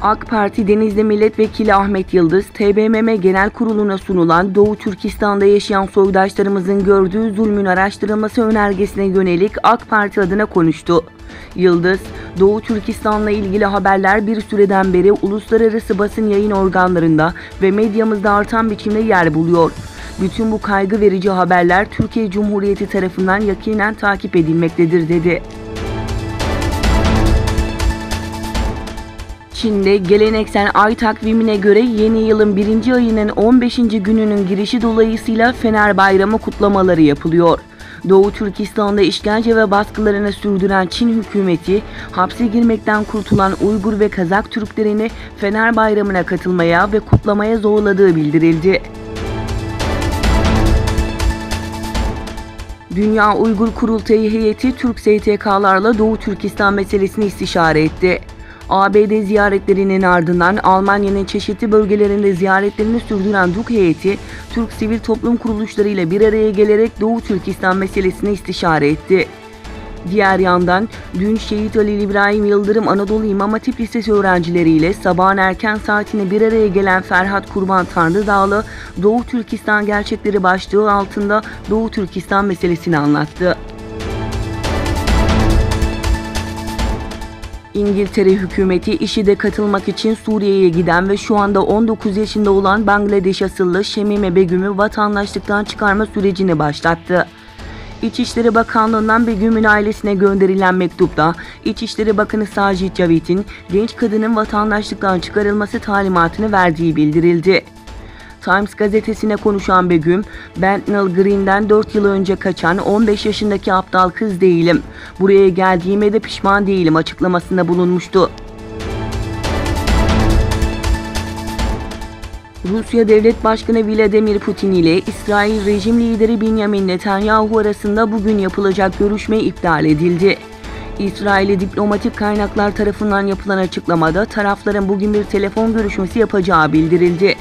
AK Parti Denizli Milletvekili Ahmet Yıldız, TBMM Genel Kurulu'na sunulan Doğu Türkistan'da yaşayan soydaşlarımızın gördüğü zulmün araştırılması önergesine yönelik AK Parti adına konuştu. Yıldız, Doğu Türkistan'la ilgili haberler bir süreden beri uluslararası basın yayın organlarında ve medyamızda artan biçimde yer buluyor. Bütün bu kaygı verici haberler Türkiye Cumhuriyeti tarafından yakinen takip edilmektedir, dedi. Çin'de geleneksel ay takvimine göre yeni yılın 1. ayının 15. gününün girişi dolayısıyla Fener Bayramı kutlamaları yapılıyor. Doğu Türkistan'da işkence ve baskılarını sürdüren Çin hükümeti, hapse girmekten kurtulan Uygur ve Kazak Türklerini Fener Bayramı'na katılmaya ve kutlamaya zorladığı bildirildi. Dünya Uygur Kurultayı heyeti Türk STK'larla Doğu Türkistan meselesini istişare etti. ABD ziyaretlerinin ardından Almanya'nın çeşitli bölgelerinde ziyaretlerini sürdüren DUK heyeti, Türk sivil toplum kuruluşlarıyla bir araya gelerek Doğu Türkistan meselesini istişare etti. Diğer yandan dün Şehit Halil İbrahim Yıldırım Anadolu İmam Hatip Lisesi öğrencileriyle sabahın erken saatinde bir araya gelen Ferhat Kurban Tanrıdağlı, Doğu Türkistan gerçekleri başlığı altında Doğu Türkistan meselesini anlattı. İngiltere hükümeti IŞİD'e katılmak için Suriye'ye giden ve şu anda 19 yaşında olan Bangladeş asıllı Şemime Begüm'ü vatandaşlıktan çıkarma sürecini başlattı. İçişleri Bakanlığı'ndan Begüm'ün ailesine gönderilen mektupta İçişleri Bakanı Sacit Cavit'in genç kadının vatandaşlıktan çıkarılması talimatını verdiği bildirildi. Times gazetesine konuşan Begüm, Bethnal Green'den 4 yıl önce kaçan 15 yaşındaki aptal kız değilim. Buraya geldiğime de pişman değilim açıklamasında bulunmuştu. Rusya Devlet Başkanı Vladimir Putin ile İsrail rejim lideri Benjamin Netanyahu arasında bugün yapılacak görüşme iptal edildi. İsrail'e diplomatik kaynaklar tarafından yapılan açıklamada tarafların bugün bir telefon görüşmesi yapacağı bildirildi.